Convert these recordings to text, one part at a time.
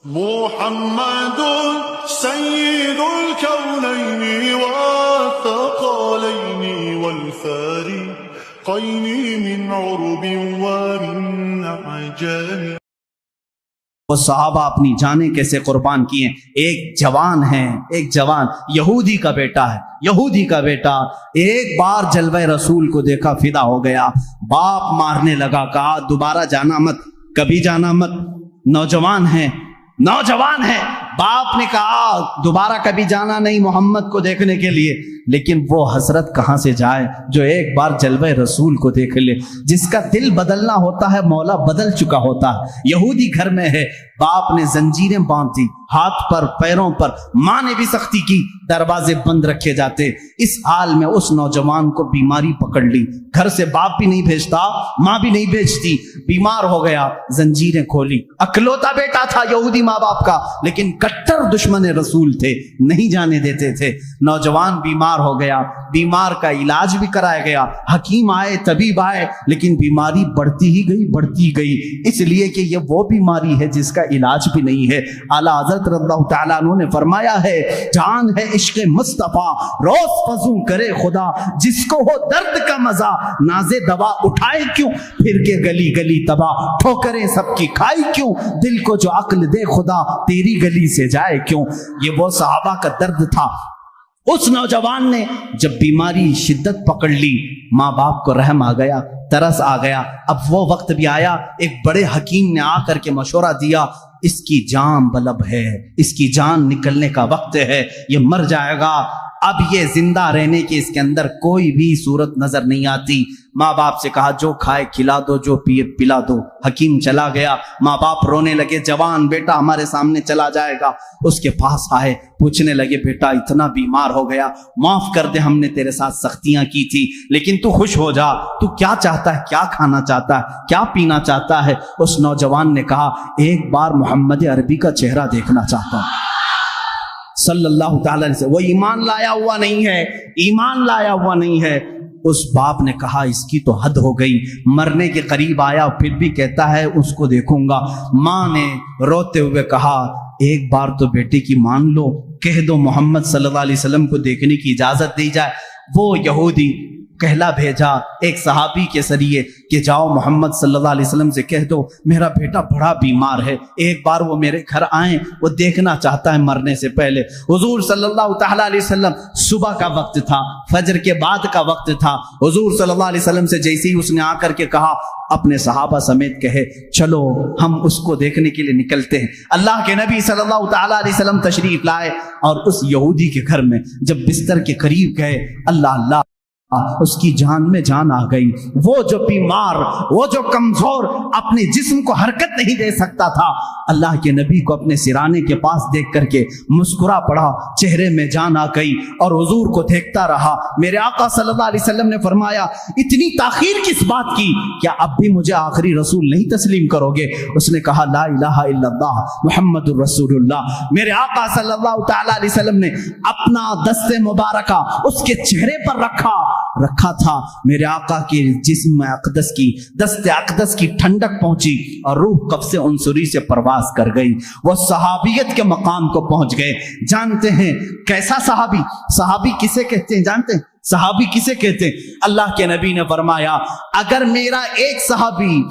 محمد سيد الكونين والثقلين والفارقين من عرب ومن عجم. وہ صحابہ اپنی جانیں کیسے قربان کیے. ایک جوان ہے، ایک جوان یہودی کا بیٹا ہے، یہودی کا بیٹا ایک بار جلوہ رسول کو دیکھا فدا ہو گیا. باپ مارنے لگا، کہا دوبارہ جانا مت، کبھی جانا مت. نوجوان ہے، نوجوان ہے. باپ نے کہا دوبارہ کبھی جانا نہیں محمد کو دیکھنے کے لیے. لیکن وہ حسرت کہاں سے جائے جو ایک بار جلوہ رسول کو دیکھ لے. جس کا دل بدلنا ہوتا ہے مولا بدل چکا ہوتا ہے. یہودی گھر میں ہے، باپ نے زنجیریں باندھ دی ہاتھ پر پیروں پر، ماں نے بھی سختی کی، دروازے بند رکھے جاتے. اس حال میں اس نوجوان کو بیماری پکڑ لی. گھر سے باپ بھی نہیں بھیجتا، ماں بھی نہیں بھیجتی. بیمار ہو گیا، زنجیریں کھولی. اکلوتا بیٹا تھا یہودی ماں باپ کا، لیکن کٹر دشمن رسول تھے، نہیں جانے دیتے تھے. نوجوان بیمار ہو گیا، بیمار کا علاج بھی کرایا گیا. حکیم آئے، طبیب آئے، لیکن بیماری بڑھتی ہی گئی، بڑھتی گئی. اس لیے کہ یہ وہ بیماری ہے جس کا علاج بھی نہیں ہے. اعلیٰ حضرت رضی اللہ تعالیٰ عنہ نے فرمایا ہے جان ہے عشق مصطفیٰ روز فزوں کرے خدا، جس کو ہو درد کا مزہ نازے دوا اٹھائے کیوں، پھر کے گلی گلی تباہ ٹھوکریں سب کی کھائی کیوں، دل کو جو عقل دے خدا تیری گلی سے جائے کیوں. یہ وہ صحابہ کا درد تھا. اس نوجوان نے جب بیماری شدت پکڑ لی، ماں باپ کو رحم آ گیا، ترس آ گیا. اب وہ وقت بھی آیا، ایک بڑے حکیم نے آ کر کے مشورہ دیا اس کی جان بلب ہے، اس کی جان نکلنے کا وقت ہے، یہ مر جائے گا. اب یہ زندہ رہنے کی اس کے اندر کوئی بھی صورت نظر نہیں آتی. ماں باپ سے کہا جو کھائے کھلا دو، جو پیے پلا دو. حکیم چلا گیا، ماں باپ رونے لگے، جوان بیٹا ہمارے سامنے چلا جائے گا. اس کے پاس آئے، پوچھنے لگے بیٹا اتنا بیمار ہو گیا، معاف کر دے، ہم نے تیرے ساتھ سختیاں کی تھی، لیکن تو خوش ہو جا. تو کیا چاہتا ہے، کیا کھانا چاہتا ہے، کیا پینا چاہتا ہے؟ اس نوجوان نے کہا ایک بار محمد عربی کا چہرہ دیکھنا چاہتا ہوں صلی اللہ تعالی علیہ وسلم. وہ ایمان لایا ہوا نہیں ہے، ایمان لایا ہوا نہیں ہے. اس باپ نے کہا اس کی تو حد ہو گئی. مرنے کے قریب آیا پھر بھی کہتا ہے اس کو دیکھوں گا. ماں نے روتے ہوئے کہا ایک بار تو بیٹے کی مان لو، کہہ دو محمد صلی اللہ علیہ وسلم کو دیکھنے کی اجازت دی جائے. وہ یہودی کہلا بھیجا ایک صحابی کے ذریعے کہ جاؤ محمد صلی اللہ علیہ وسلم سے کہہ دو میرا بیٹا بڑا بیمار ہے، ایک بار وہ میرے گھر آئیں، وہ دیکھنا چاہتا ہے مرنے سے پہلے. حضور صلی اللہ تعالیٰ علیہ وسلم صبح کا وقت تھا، فجر کے بعد کا وقت تھا. حضور صلی اللہ علیہ وسلم سے جیسے ہی اس نے آ کر کے کہا اپنے صحابہ سمیت کہے چلو ہم اس کو دیکھنے کے لیے نکلتے ہیں. اللہ کے نبی صلی اللہ تعالیٰ علیہ وسلم تشریف لائے اور اس یہودی کے گھر میں جب بستر کے قریب گئے، اللہ اس کی جان میں جان آ گئی. وہ جو بیمار، وہ جو کمزور اپنے جسم کو حرکت نہیں دے سکتا تھا، اللہ کے نبی کو اپنے سرانے کے پاس دیکھ کر کے مسکرا پڑا، چہرے میں جان آ گئی اور حضور کو دیکھتا رہا. میرے آقا صلی اللہ علیہ وسلم نے فرمایا اتنی تاخیر کس بات کی، کیا اب بھی مجھے آخری رسول نہیں تسلیم کرو گے؟ اس نے کہا لا الہ الا اللہ محمد الرسول اللہ. میرے آقا صلی اللہ تعالیٰ علیہ وسلم نے اپنا دست مبارکہ اس کے چہرے پر رکھا تھا. میرے آقا کے جسم اقدس کی، دست اقدس کی ٹھنڈک پہنچی اور روح قبض عنصری سے پرواز کر گئی. وہ صحابیت کے مقام کو پہنچ گئے. جانتے ہیں کیسا صحابی؟ صحابی کسے کہتے ہیں جانتے ہیں؟ صحابی کسے کہتے ہیں؟ اللہ کے نبی نے فرمایا اگر میرا ایک صحابی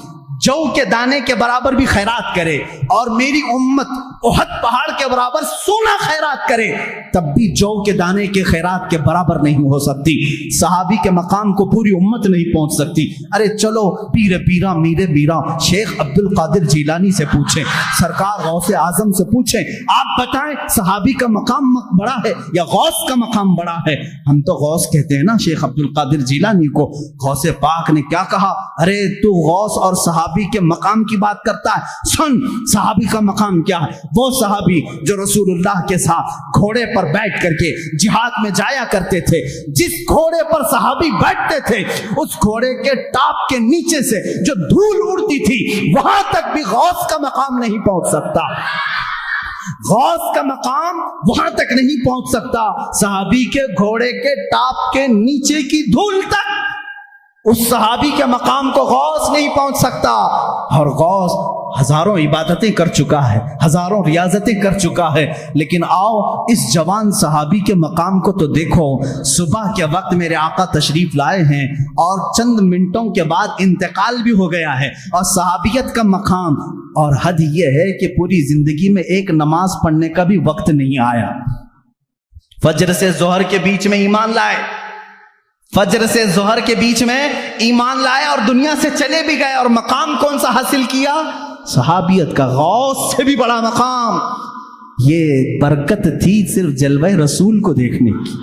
جو کے دانے کے برابر بھی خیرات کرے اور میری امت احد پہاڑ کے برابر سونا خیرات کرے تب بھی جو کے دانے کے خیرات کے برابر نہیں ہو سکتی. صحابی کے مقام کو پوری امت نہیں پہنچ سکتی. ارے چلو پیر پیرا میر میرا شیخ عبد القادر جیلانی سے پوچھیں، سرکار غوث اعظم سے پوچھیں، آپ بتائیں صحابی کا مقام بڑا ہے یا غوث کا مقام بڑا ہے؟ ہم تو غوث کہتے ہیں نا شیخ عبد القادر جیلانی کو. غوث پاک نے کیا کہا؟ ارے تو غوث اور صحابی کے مقام کی بات کرتا ہے، سن صحابی کا مقام کیا ہے. وہ صحابی جو رسول اللہ کے ساتھ گھوڑے پر بیٹھ کر کے جہاد میں جایا کرتے تھے، جس گھوڑے پر صحابی بیٹھتے تھے اس گھوڑے کے ٹاپ کے نیچے سے جو دھول اڑتی تھی وہاں تک بھی غوث کا مقام نہیں پہنچ سکتا. غوث کا مقام وہاں تک نہیں پہنچ سکتا. صحابی کے گھوڑے کے ٹاپ کے نیچے کی دھول تک اس صحابی کے مقام کو غوث نہیں پہنچ سکتا. اور غوث ہزاروں عبادتیں کر چکا ہے، ہزاروں ریاضتیں کر چکا ہے، لیکن آؤ اس جوان صحابی کے مقام کو تو دیکھو۔ صبح کے وقت میرے آقا تشریف لائے ہیں اور چند منٹوں کے بعد انتقال بھی ہو گیا ہے، اور صحابیت کا مقام، اور حد یہ ہے کہ پوری زندگی میں ایک نماز پڑھنے کا بھی وقت نہیں آیا۔ فجر سے ظہر کے بیچ میں ایمان لائے، فجر سے ظہر کے بیچ میں ایمان لائے اور دنیا سے چلے بھی گئے، اور مقام کون سا حاصل کیا؟ صحابیت کا، غوث سے بھی بڑا مقام۔ یہ برکت تھی صرف جلوہ رسول کو دیکھنے کی۔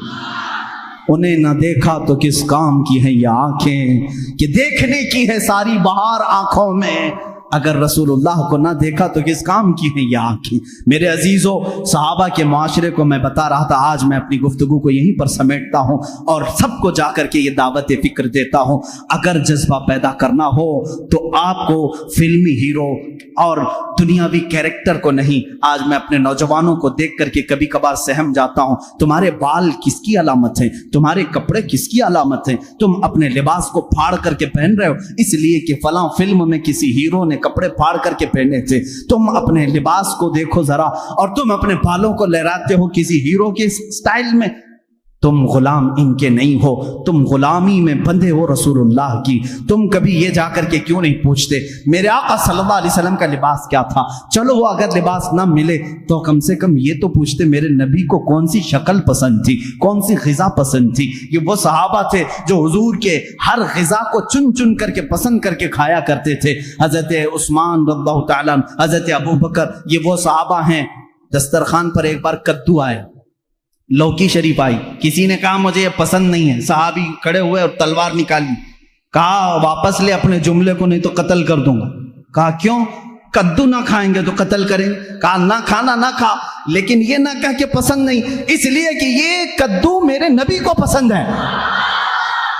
انہیں نہ دیکھا تو کس کام کی ہیں یہ آنکھیں کہ دیکھنے کی ہے ساری بہار آنکھوں میں، اگر رسول اللہ کو نہ دیکھا تو کس کام کی ہیں یہ آنکھیں۔ میرے عزیزو، صحابہ کے معاشرے کو میں بتا رہا تھا، آج میں اپنی گفتگو کو یہیں پر سمیٹتا ہوں اور سب کو جا کر کے یہ دعوت فکر دیتا ہوں۔ اگر جذبہ پیدا کرنا ہو تو آپ کو فلمی ہیرو اور دنیاوی کیریکٹر کو نہیں، آج میں اپنے نوجوانوں کو دیکھ کر کے کبھی کبھار سہم جاتا ہوں۔ تمہارے بال کس کی علامت ہیں؟ تمہارے کپڑے کس کی علامت ہیں؟ تم اپنے لباس کو پھاڑ کر کے پہن رہے ہو اس لیے کہ فلاں فلم میں کسی ہیرو نے کپڑے پھاڑ کر کے پہنے تھے۔ تم اپنے لباس کو دیکھو ذرا، اور تم اپنے بالوں کو لہراتے ہو کسی ہیرو کے سٹائل میں۔ تم غلام ان کے نہیں ہو، تم غلامی میں بندھے ہو رسول اللہ کی۔ تم کبھی یہ جا کر کے کیوں نہیں پوچھتے میرے آقا صلی اللہ علیہ وسلم کا لباس کیا تھا؟ چلو وہ اگر لباس نہ ملے تو کم سے کم یہ تو پوچھتے میرے نبی کو کون سی شکل پسند تھی، کون سی غذا پسند تھی۔ یہ وہ صحابہ تھے جو حضور کے ہر غذا کو چن چن کر کے پسند کر کے کھایا کرتے تھے۔ حضرت عثمان رضی اللہ تعالیٰ عنہ، حضرت ابو بکر، یہ وہ صحابہ ہیں۔ دسترخوان پر ایک بار کدو آئے، لوکی شریف آئی، کسی نے کہا مجھے یہ پسند نہیں ہے، صحابی کھڑے ہوئے اور تلوار نکالی، کہا واپس لے اپنے جملے کو نہیں تو قتل کر دوں گا۔ کہا کیوں؟ کدو نہ کھائیں گے تو قتل کریں گے۔ کہا نہ کھانا نہ کھا، لیکن یہ نہ کہہ کہ پسند نہیں، اس لیے کہ یہ کدو میرے نبی کو پسند ہے،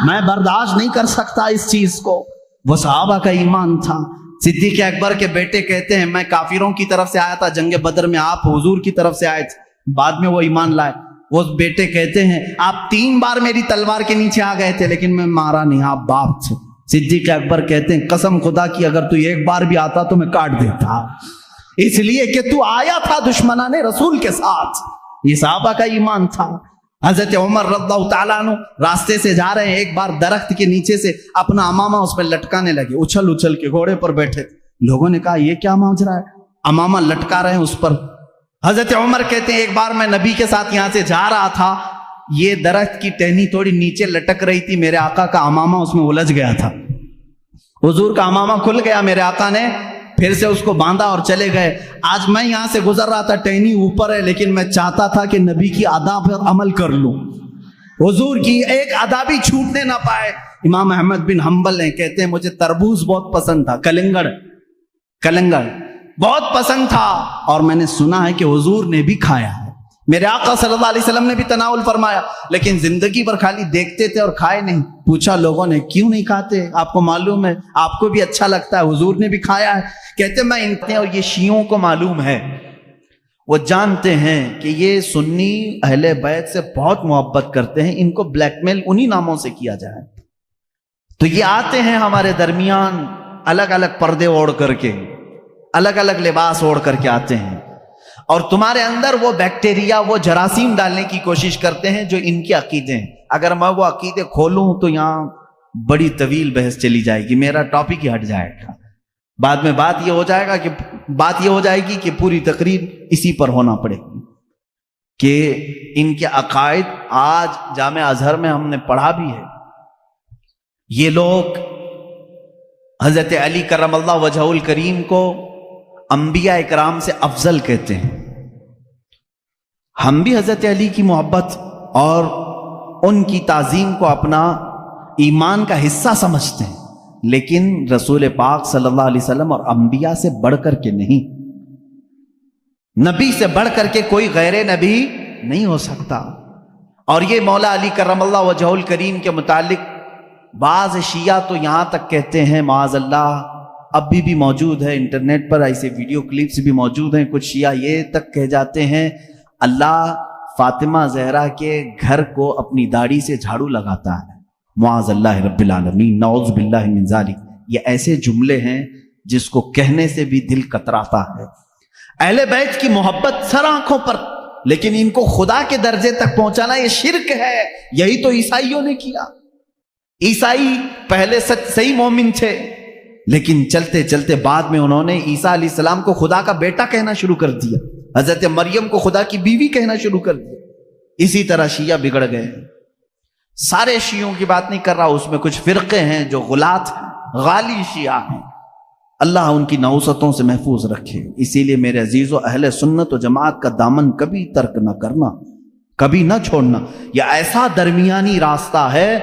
میں برداشت نہیں کر سکتا اس چیز کو۔ وہ صحابہ کا ایمان تھا۔ صدیق اکبر کے بیٹے کہتے ہیں میں کافروں کی طرف سے آیا تھا جنگ بدر میں، آپ حضور کی طرف سے آئے تھے، بعد میں وہ ایمان لائے۔ وہ بیٹے کہتے ہیں آپ 3 بار میری تلوار کے نیچے آ گئے تھے لیکن میں مارا نہیں، آپ باپ تھے۔ صدیق اکبر کہتے ہیں قسم خدا کی اگر تو ایک بار بھی آتا تو میں کاٹ دیتا، اس لیے کہ تو آیا تھا دشمنان رسول کے ساتھ۔ یہ صحابہ کا ایمان تھا۔ حضرت عمر رضی اللہ تعالیٰ عنہ راستے سے جا رہے ہیں، ایک بار درخت کے نیچے سے اپنا امامہ اس پہ لٹکانے لگے، اچھل اچھل کے گھوڑے پر بیٹھے۔ لوگوں نے کہا یہ کیا ماجرا ہے، امامہ لٹکا رہے ہیں اس پر۔ حضرت عمر کہتے ہیں ایک بار میں نبی کے ساتھ یہاں سے جا رہا تھا، یہ درخت کی ٹہنی تھوڑی نیچے لٹک رہی تھی، میرے آقا کا امامہ اس میں الجھ گیا تھا، حضور کا امامہ کھل گیا، میرے آقا نے پھر سے اس کو باندھا اور چلے گئے۔ آج میں یہاں سے گزر رہا تھا، ٹہنی اوپر ہے لیکن میں چاہتا تھا کہ نبی کی ادا پر عمل کر لوں، حضور کی ایک ادا بھی چھوٹنے نہ پائے۔ امام احمد بن حنبل ہیں، کہتے ہیں مجھے تربوز بہت پسند تھا، کلنگڑ بہت پسند تھا، اور میں نے سنا ہے کہ حضور نے بھی کھایا ہے، میرے آقا صلی اللہ علیہ وسلم نے بھی تناول فرمایا، لیکن زندگی بھر خالی دیکھتے تھے اور کھائے نہیں۔ پوچھا لوگوں نے کیوں نہیں کھاتے، آپ کو معلوم ہے، آپ کو بھی اچھا لگتا ہے، حضور نے بھی کھایا ہے۔ کہتے میں انتے اور یہ شیعوں کو معلوم ہے، وہ جانتے ہیں کہ یہ سنی اہل بیت سے بہت محبت کرتے ہیں، ان کو بلیک میل انہی ناموں سے کیا جائے، تو یہ آتے ہیں ہمارے درمیان الگ الگ پردے اوڑھ کر کے، الگ الگ لباس اوڑھ کر کے آتے ہیں، اور تمہارے اندر وہ بیکٹیریا، وہ جراثیم ڈالنے کی کوشش کرتے ہیں جو ان کے عقیدے ہیں۔ اگر میں وہ عقیدے کھولوں تو یہاں بڑی طویل بحث چلی جائے گی، میرا ٹاپک ہی ہٹ جائے گا، بعد میں بات یہ ہو جائے گی کہ پوری تقریر اسی پر ہونا پڑے گی کہ ان کے عقائد آج جامع ازہر میں ہم نے پڑھا بھی ہے۔ یہ لوگ حضرت علی کرم اللہ وجہہ الکریم کو انبیاء اکرام سے افضل کہتے ہیں۔ ہم بھی حضرت علی کی محبت اور ان کی تعظیم کو اپنا ایمان کا حصہ سمجھتے ہیں، لیکن رسول پاک صلی اللہ علیہ وسلم اور انبیاء سے بڑھ کر کے نہیں، نبی سے بڑھ کر کے کوئی غیر نبی نہیں ہو سکتا۔ اور یہ مولا علی کرم اللہ وجہہ الکریم کے متعلق بعض شیعہ تو یہاں تک کہتے ہیں، معاذ اللہ، اب بھی موجود ہے انٹرنیٹ پر ایسے ویڈیو کلپس بھی موجود ہیں، کچھ شیعہ یہ تک کہہ جاتے ہیں اللہ فاطمہ زہرا کے گھر کو اپنی داڑھی سے جھاڑو لگاتا ہے، معاذ اللہ رب العالمین، نعوذ باللہ من ذالک۔ یہ ایسے جملے ہیں جس کو کہنے سے بھی دل کتراتا ہے۔ اہل بیت کی محبت سر آنکھوں پر، لیکن ان کو خدا کے درجے تک پہنچانا یہ شرک ہے۔ یہی تو عیسائیوں نے کیا۔ عیسائی پہلے صحیح مومن تھے، لیکن چلتے چلتے بعد میں انہوں نے عیسیٰ علیہ السلام کو خدا کا بیٹا کہنا شروع کر دیا، حضرت مریم کو خدا کی بیوی کہنا شروع کر دیا۔ اسی طرح شیعہ بگڑ گئے۔ سارے شیعوں کی بات نہیں کر رہا، اس میں کچھ فرقے ہیں جو غلات ہیں، غالی شیعہ ہیں، اللہ ان کی نحوستوں سے محفوظ رکھے۔ اسی لیے میرے عزیزو، اہل سنت و جماعت کا دامن کبھی ترک نہ کرنا، کبھی نہ چھوڑنا۔ یہ ایسا درمیانی راستہ ہے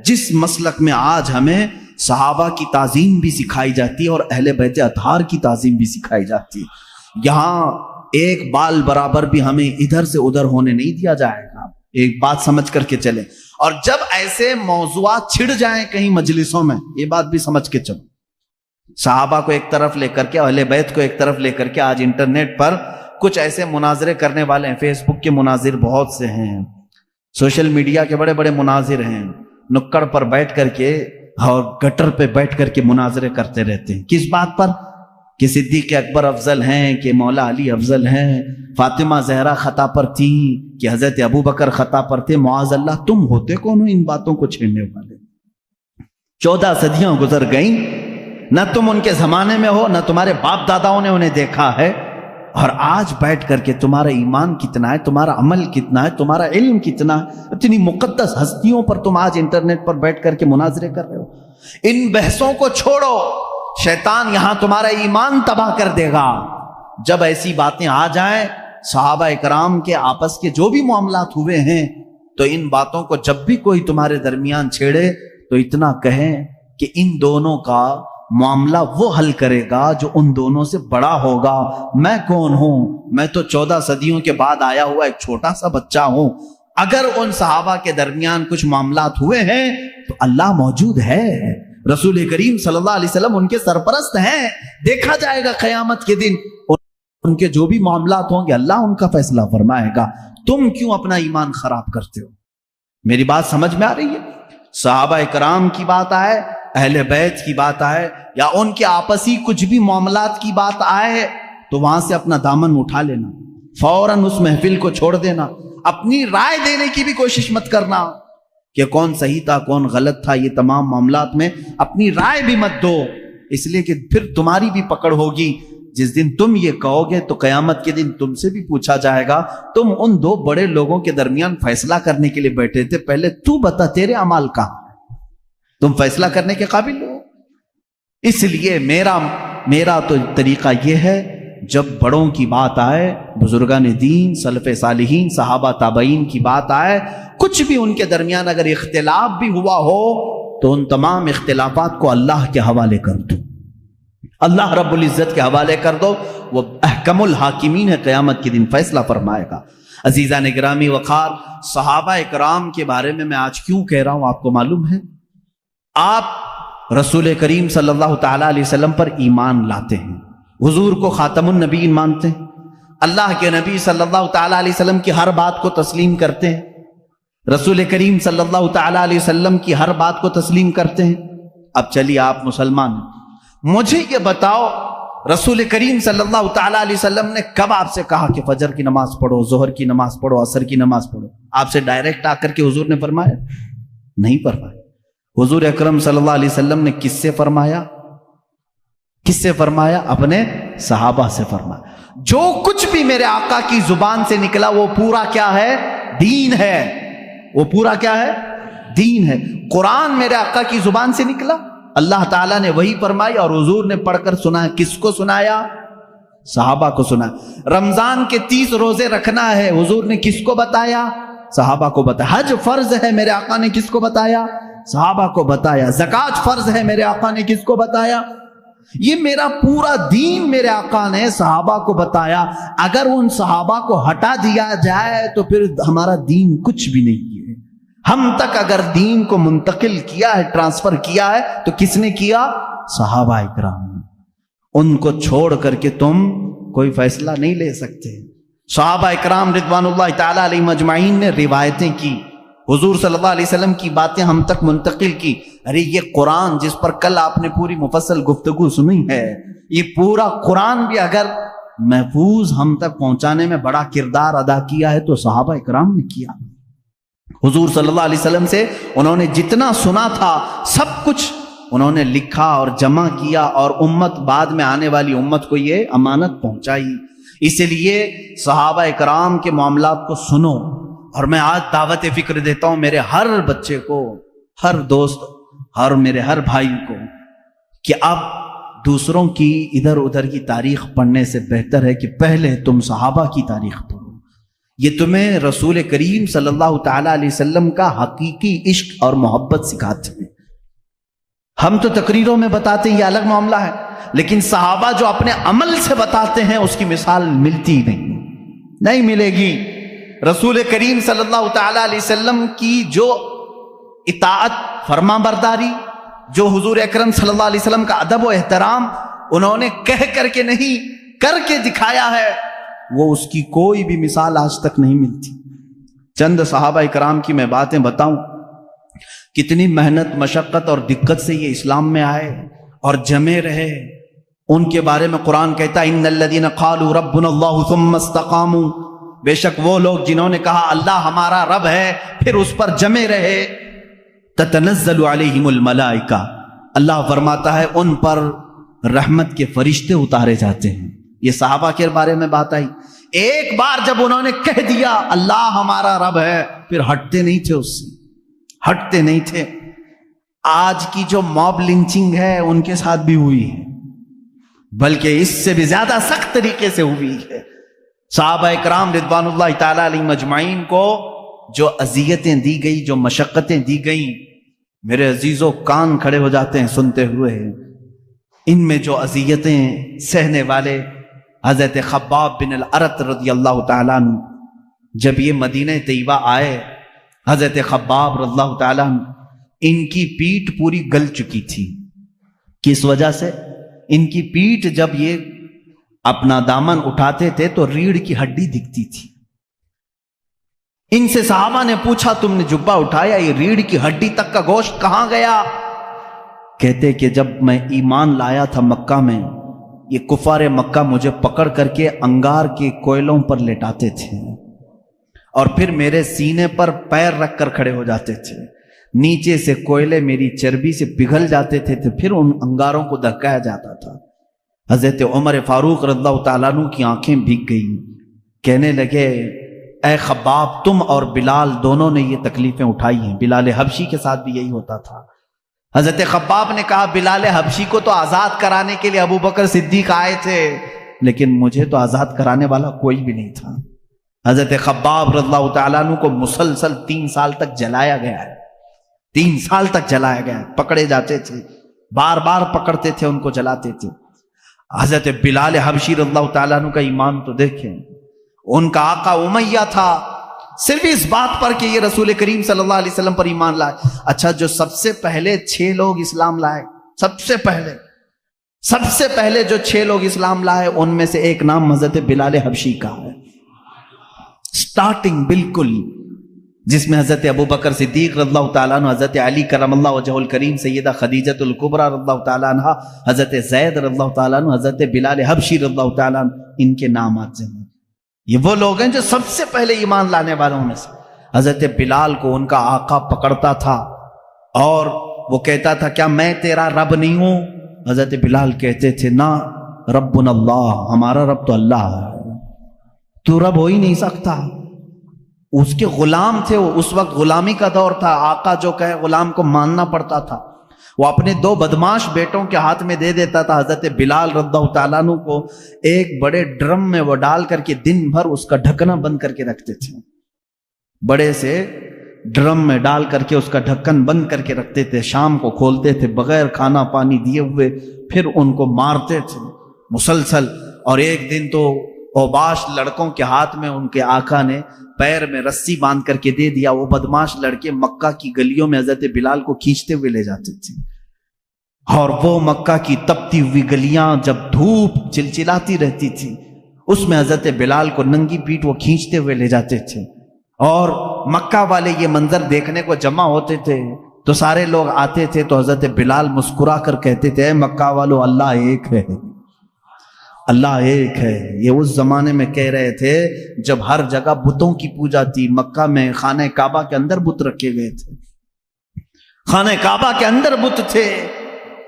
جس مسلک میں آج ہمیں صحابہ کی تعظیم بھی سکھائی جاتی ہے اور اہل بیت اطہار کی تعظیم بھی سکھائی جاتی ہے۔ یہاں ایک بال برابر بھی ہمیں ادھر سے ادھر ہونے نہیں دیا جائے گا، ایک بات سمجھ کر کے چلیں۔ اور جب ایسے موضوعات چھڑ جائیں کہیں مجلسوں میں، یہ بات بھی سمجھ کے چلو، صحابہ کو ایک طرف لے کر کے، اہل بیت کو ایک طرف لے کر کے، آج انٹرنیٹ پر کچھ ایسے مناظرے کرنے والے ہیں، فیس بک کے مناظر بہت سے ہیں، سوشل میڈیا کے بڑے بڑے مناظر ہیں، نکڑ پر بیٹھ کر کے اور گٹر پہ بیٹھ کر کے مناظرے کرتے رہتے ہیں۔ کس بات پر؟ کہ صدیق اکبر افضل ہیں، کہ مولا علی افضل ہیں، فاطمہ زہرا خطا پر تھیں، کہ حضرت ابو بکر خطا پر تھے، معاذ اللہ۔ تم ہوتے کون ہو ان باتوں کو چھیڑنے والے؟ 14 صدیاں گزر گئیں، نہ تم ان کے زمانے میں ہو، نہ تمہارے باپ داداؤں نے انہیں دیکھا ہے، اور آج بیٹھ کر کے تمہارا ایمان کتنا ہے، تمہارا عمل کتنا ہے، تمہارا علم کتنا ہے، اتنی مقدس ہستیوں پر تم آج انٹرنیٹ پر بیٹھ کر کے مناظرے کر رہے ہو۔ ان بحثوں کو چھوڑو، شیطان یہاں تمہارا ایمان تباہ کر دے گا۔ جب ایسی باتیں آ جائیں، صحابہ اکرام کے آپس کے جو بھی معاملات ہوئے ہیں، تو ان باتوں کو جب بھی کوئی تمہارے درمیان چھیڑے تو اتنا کہیں کہ ان دونوں کا معاملہ وہ حل کرے گا جو ان دونوں سے بڑا ہوگا۔ میں کون ہوں؟ میں تو 14 صدیوں کے بعد آیا ہوا ایک چھوٹا سا بچہ ہوں۔ اگر ان صحابہ کے درمیان کچھ معاملات ہوئے ہیں تو اللہ موجود ہے، رسول کریم صلی اللہ علیہ وسلم ان کے سرپرست ہیں، دیکھا جائے گا قیامت کے دن ان کے جو بھی معاملات ہوں گے اللہ ان کا فیصلہ فرمائے گا۔ تم کیوں اپنا ایمان خراب کرتے ہو؟ میری بات سمجھ میں آ رہی ہے؟ صحابہ کرام کی بات آئے، اہل بیت کی بات آئے، یا ان کے آپسی کچھ بھی معاملات کی بات آئے، تو وہاں سے اپنا دامن اٹھا لینا، فوراً اس محفل کو چھوڑ دینا، اپنی رائے دینے کی بھی کوشش مت کرنا کہ کون صحیح تھا کون غلط تھا۔ یہ تمام معاملات میں اپنی رائے بھی مت دو، اس لیے کہ پھر تمہاری بھی پکڑ ہوگی۔ جس دن تم یہ کہو گے تو قیامت کے دن تم سے بھی پوچھا جائے گا، تم ان دو بڑے لوگوں کے درمیان فیصلہ کرنے کے لیے بیٹھے تھے، پہلے تو بتا تیرے اعمال کہاں، تم فیصلہ کرنے کے قابل ہو؟ اس لیے میرا تو طریقہ یہ ہے، جب بڑوں کی بات آئے، بزرگان دین، سلف صالحین، صحابہ تابعین کی بات آئے، کچھ بھی ان کے درمیان اگر اختلاف بھی ہوا ہو تو ان تمام اختلافات کو اللہ کے حوالے کر دو، اللہ رب العزت کے حوالے کر دو، وہ احکم الحاکمین ہے، قیامت کے دن فیصلہ فرمائے گا۔ عزیزان گرامی وقار، صحابہ اکرام کے بارے میں آج کیوں کہہ رہا ہوں آپ کو معلوم ہے؟ آپ رسول کریم صلی اللہ تعالی علیہ وسلم پر ایمان لاتے ہیں، حضور کو خاتم النبیین مانتے ہیں، اللہ کے نبی صلی اللہ تعالی علیہ وسلم کی ہر بات کو تسلیم کرتے ہیں، رسول کریم صلی اللہ تعالی علیہ وسلم کی ہر بات کو تسلیم کرتے ہیں۔ اب چلیے آپ مسلمان ہیں، مجھے یہ بتاؤ رسول کریم صلی اللہ تعالی علیہ وسلم نے کب آپ سے کہا کہ فجر کی نماز پڑھو، ظہر کی نماز پڑھو، عصر کی نماز پڑھو؟ آپ سے ڈائریکٹ آ کر کے حضور نے فرمایا؟ نہیں فرمایا۔ حضور اکرم صلی اللہ علیہ وسلم نے کس سے فرمایا؟ کس سے فرمایا؟ اپنے صحابہ سے فرمایا۔ جو کچھ بھی میرے آقا کی زبان سے نکلا وہ پورا کیا ہے؟ دین ہے۔ وہ پورا کیا ہے؟ دین ہے۔ قرآن میرے آقا کی زبان سے نکلا، اللہ تعالیٰ نے وہی فرمائی اور حضور نے پڑھ کر سنایا۔ کس کو سنایا؟ صحابہ کو سنایا۔ رمضان کے 30 روزے رکھنا ہے، حضور نے کس کو بتایا؟ صحابہ کو بتایا۔ حج فرض ہے، میرے آقا نے کس کو بتایا؟ صحابہ کو بتایا۔ زکوٰۃ فرض ہے، میرے آقا نے کس کو بتایا؟ یہ میرا پورا دین میرے آقا نے صحابہ کو بتایا۔ اگر ان صحابہ کو ہٹا دیا جائے تو پھر ہمارا دین کچھ بھی نہیں ہے۔ ہم تک اگر دین کو منتقل کیا ہے، ٹرانسفر کیا ہے، تو کس نے کیا؟ صحابہ اکرام نے۔ ان کو چھوڑ کر کے تم کوئی فیصلہ نہیں لے سکتے۔ صحابہ اکرام رضوان اللہ تعالی علیہم اجمعین نے روایتیں کی، حضور صلی اللہ علیہ وسلم کی باتیں ہم تک منتقل کی. ارے یہ قرآن جس پر کل آپ نے پوری مفصل گفتگو سنی ہے، یہ پورا قرآن بھی اگر محفوظ ہم تک پہنچانے میں بڑا کردار ادا کیا ہے تو صحابہ اکرام نے کیا. حضور صلی اللہ علیہ وسلم سے انہوں نے جتنا سنا تھا سب کچھ انہوں نے لکھا اور جمع کیا، اور امت بعد میں آنے والی امت کو یہ امانت پہنچائی. اس لیے صحابہ اکرام کے معاملات کو سنو. اور میں آج دعوت فکر دیتا ہوں میرے ہر بچے کو، ہر دوست اور میرے ہر بھائی کو، کہ اب دوسروں کی ادھر ادھر کی تاریخ پڑھنے سے بہتر ہے کہ پہلے تم صحابہ کی تاریخ پڑھو. یہ تمہیں رسول کریم صلی اللہ تعالی علیہ وسلم کا حقیقی عشق اور محبت سکھاتے ہیں. ہم تو تقریروں میں بتاتے ہیں، یہ الگ معاملہ ہے، لیکن صحابہ جو اپنے عمل سے بتاتے ہیں اس کی مثال ملتی نہیں ملے گی. رسول کریم صلی اللہ تعالی علیہ وسلم کی جو اطاعت، فرما برداری، جو حضور اکرم صلی اللہ علیہ وسلم کا ادب و احترام انہوں نے کہہ کر کے نہیں کر کے دکھایا ہے، وہ اس کی کوئی بھی مثال آج تک نہیں ملتی. چند صحابہ اکرام کی میں باتیں بتاؤں، کتنی محنت، مشقت اور دقت سے یہ اسلام میں آئے اور جمے رہے. ان کے بارے میں قرآن کہتا ہے ان الذین قالوا ربنا اللہ ثم استقاموا، بے شک وہ لوگ جنہوں نے کہا اللہ ہمارا رب ہے پھر اس پر جمے رہے. تتنزل علیہم الملائکہ، اللہ فرماتا ہے ان پر رحمت کے فرشتے اتارے جاتے ہیں. یہ صحابہ کے بارے میں بات آئی. ایک بار جب انہوں نے کہہ دیا اللہ ہمارا رب ہے پھر ہٹتے نہیں تھے، اس سے ہٹتے نہیں تھے. آج کی جو موب لنچنگ ہے ان کے ساتھ بھی ہوئی ہے، بلکہ اس سے بھی زیادہ سخت طریقے سے ہوئی ہے. صحابہ اکرام رضوان اللہ تعالی علیہم اجمعین کو جو اذیتیں دی گئی، جو مشقتیں دی گئیں، میرے عزیزوں کان کھڑے ہو جاتے ہیں سنتے ہوئے. ان میں جو اذیتیں سہنے والے حضرت خباب بن الارت رضی اللہ تعالیٰ عنہ، جب یہ مدینہ طیبہ آئے، حضرت خباب رضی اللہ تعالیٰ عنہ ان کی پیٹھ پوری گل چکی تھی. کس وجہ سے؟ ان کی پیٹھ جب یہ اپنا دامن اٹھاتے تھے تو ریڑھ کی ہڈی دکھتی تھی. ان سے صحابہ نے پوچھا تم نے جبہ اٹھایا، یہ ریڑھ کی ہڈی تک کا گوشت کہاں گیا؟ کہتے کہ جب میں ایمان لایا تھا مکہ میں، یہ کفار مکہ مجھے پکڑ کر کے انگار کے کوئلوں پر لٹاتے تھے اور پھر میرے سینے پر پیر رکھ کر کھڑے ہو جاتے تھے. نیچے سے کوئلے میری چربی سے پگھل جاتے تھے تو پھر ان انگاروں کو دھکایا جاتا تھا. حضرت عمر فاروق رضی اللہ تعالیٰ عنہ کی آنکھیں بھیگ گئیں. کہنے لگے اے خباب، تم اور بلال دونوں نے یہ تکلیفیں اٹھائی ہیں. بلال حبشی کے ساتھ بھی یہی ہوتا تھا. حضرت خباب نے کہا بلال حبشی کو تو آزاد کرانے کے لیے ابو بکر صدیق آئے تھے، لیکن مجھے تو آزاد کرانے والا کوئی بھی نہیں تھا. حضرت خباب رضی اللہ تعالیٰ عنہ کو مسلسل 3 سال تک جلایا گیا ہے. 3 سال تک جلایا گیا ہے. پکڑے جاتے تھے، بار بار پکڑتے تھے، ان کو جلاتے تھے. حضرت بلال حبشی رضی اللہ تعالیٰ عنہ کا ایمان تو دیکھیں. ان کا آقا امیہ تھا صرف اس بات پر کہ یہ رسول کریم صلی اللہ علیہ وسلم پر ایمان لائے. اچھا، جو سب سے پہلے 6 لوگ اسلام لائے، سب سے پہلے جو 6 لوگ اسلام لائے ان میں سے ایک نام حضرت بلال حبشی کا ہے. سٹارٹنگ بالکل، جس میں حضرت ابو بکر صدیق رضی اللہ تعالیٰ عنہ، حضرت علی کرم اللہ وجہ الکریم، سیدہ خدیجۃ الکبریٰ رضی اللہ تعالیٰ عنہ، حضرت زید رضی اللہ تعالیٰ عنہ، حضرت بلال حبشی رضی اللہ تعالیٰ عنہ، ان کے نامات سے ہیں. یہ وہ لوگ ہیں جو سب سے پہلے ایمان لانے والوں میں سے. حضرت بلال کو ان کا آقا پکڑتا تھا اور وہ کہتا تھا کیا میں تیرا رب نہیں ہوں؟ حضرت بلال کہتے تھے نا، ربنا اللہ، ہمارا رب تو اللہ ہے، تو رب ہو ہی نہیں سکتا. اس کے غلام تھے وہ، اس وقت غلامی کا دور تھا. آقا جو کہے غلام کو ماننا پڑتا تھا. وہ اپنے 2 بدماش بیٹوں کے ہاتھ میں دے دیتا تھا. حضرت بلال رضی اللہ تعالیٰ عنہ کو ایک بڑے ڈرم میں وہ ڈال کر کے دن بھر اس کا ڈھکنا بند کر کے رکھتے تھے. بڑے سے ڈرم میں ڈال کر کے اس کا ڈھکن بند کر کے رکھتے تھے. شام کو کھولتے تھے بغیر کھانا پانی دیے ہوئے، پھر ان کو مارتے تھے مسلسل. اور ایک دن تو اوباش لڑکوں کے ہاتھ میں ان کے آقا نے پیر میں رسی باندھ کر کے دے دیا. وہ بدماش لڑکے مکہ کی گلیوں میں حضرت بلال کو کھینچتے ہوئے لے جاتے تھے. اور وہ مکہ کی تپتی ہوئی گلیاں جب دھوپ چلچلاتی رہتی تھی، اس میں حضرت بلال کو ننگی پیٹ وہ کھینچتے ہوئے لے جاتے تھے. اور مکہ والے یہ منظر دیکھنے کو جمع ہوتے تھے تو سارے لوگ آتے تھے تو حضرت بلال مسکرا کر کہتے تھے اے مکہ والو اللہ ایک ہے، اللہ ایک ہے۔ یہ اس زمانے میں کہہ رہے تھے جب ہر جگہ بتوں کی پوجا تھی۔ مکہ میں خانہ کعبہ کے اندر بت رکھے گئے تھے، خانہ کعبہ کے اندر بت تھے،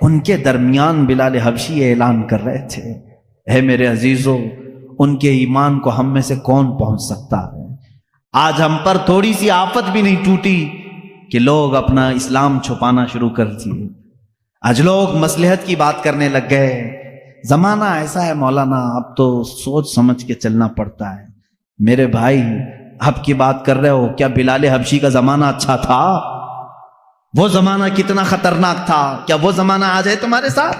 ان کے درمیان بلال حبشی اعلان کر رہے تھے اے میرے عزیزو، ان کے ایمان کو ہم میں سے کون پہنچ سکتا ہے؟ آج ہم پر تھوڑی سی آفت بھی نہیں ٹوٹی کہ لوگ اپنا اسلام چھپانا شروع کر دیے، آج لوگ مصلحت کی بات کرنے لگ گئے۔ زمانہ ایسا ہے مولانا، اب تو سوچ سمجھ کے چلنا پڑتا ہے۔ میرے بھائی اب کی بات کر رہے ہو، کیا بلال حبشی کا زمانہ اچھا تھا؟ وہ زمانہ کتنا خطرناک تھا، کیا وہ زمانہ آج ہے تمہارے ساتھ؟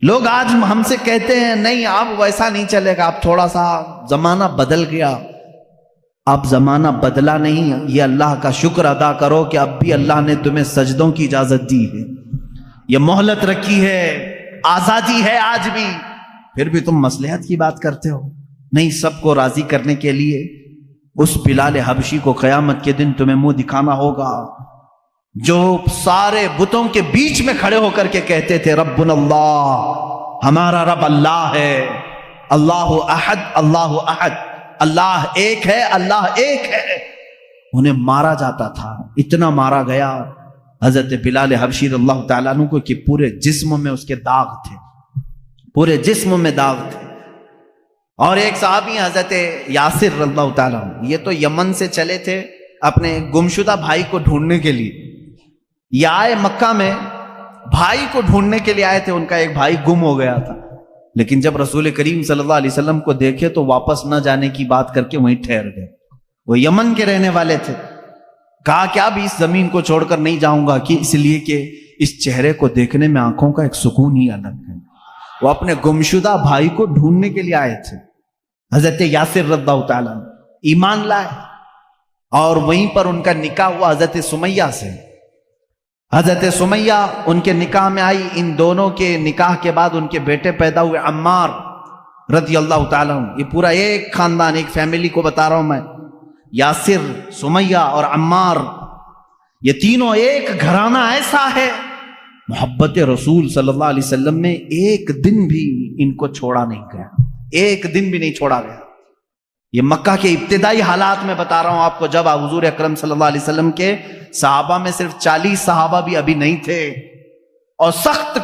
لوگ آج ہم سے کہتے ہیں نہیں اب ویسا نہیں چلے گا، اب تھوڑا سا زمانہ بدل گیا۔ اب زمانہ بدلا نہیں، یہ اللہ کا شکر ادا کرو کہ اب بھی اللہ نے تمہیں سجدوں کی اجازت دی ہے، یہ مہلت رکھی ہے، آزادی ہے آج بھی، پھر بھی تم مصلحت کی بات کرتے ہو۔ نہیں، سب کو راضی کرنے کے لیے اس بلال حبشی کو قیامت کے دن تمہیں منہ دکھانا ہوگا جو سارے بتوں کے بیچ میں کھڑے ہو کر کے کہتے تھے ربنا اللہ، ہمارا رب اللہ ہے، اللہ احد اللہ احد، اللہ ایک ہے، اللہ ایک ہے۔ انہیں مارا جاتا تھا، اتنا مارا گیا حضرت بلال حبشی رضی اللہ تعالیٰ عنہ کو کہ پورے جسم میں اس کے داغ تھے، پورے جسم میں داغ تھے۔ اور ایک صحابی حضرت یاسر رضی اللہ تعالیٰ عنہ، یہ تو یمن سے چلے تھے اپنے گمشدہ بھائی کو ڈھونڈنے کے لیے، یہ آئے مکہ میں بھائی کو ڈھونڈنے کے لیے آئے تھے، ان کا ایک بھائی گم ہو گیا تھا، لیکن جب رسول کریم صلی اللہ علیہ وسلم کو دیکھے تو واپس نہ جانے کی بات کر کے وہیں ٹھہر گئے۔ وہ یمن کے رہنے والے تھے، کہا کہ اب اس زمین کو چھوڑ کر نہیں جاؤں گا، کہ اس لیے کہ اس چہرے کو دیکھنے میں آنکھوں کا ایک سکون ہی الگ ہے۔ وہ اپنے گمشدہ بھائی کو ڈھونڈنے کے لیے آئے تھے۔ حضرت یاسر رضی اللہ تعالیٰ ایمان لائے اور وہیں پر ان کا نکاح ہوا حضرت سمیہ سے۔ حضرت سمیہ ان کے نکاح میں آئی، ان دونوں کے نکاح کے بعد ان کے بیٹے پیدا ہوئے عمار رضی اللہ تعالیٰ عنہ۔ یہ پورا ایک خاندان، ایک فیملی کو بتا رہا ہوں میں، یاسر، سمیہ اور عمار، یہ تینوں ایک گھرانہ ایسا ہے، محبت رسول صلی اللہ علیہ وسلم میں ایک دن بھی ان کو چھوڑا نہیں گیا، ایک دن بھی نہیں چھوڑا گیا۔ یہ مکہ کے ابتدائی حالات میں بتا رہا ہوں آپ کو، جب حضور اکرم صلی اللہ علیہ وسلم کے صحابہ میں صرف 40 صحابہ بھی ابھی نہیں تھے، اور سخت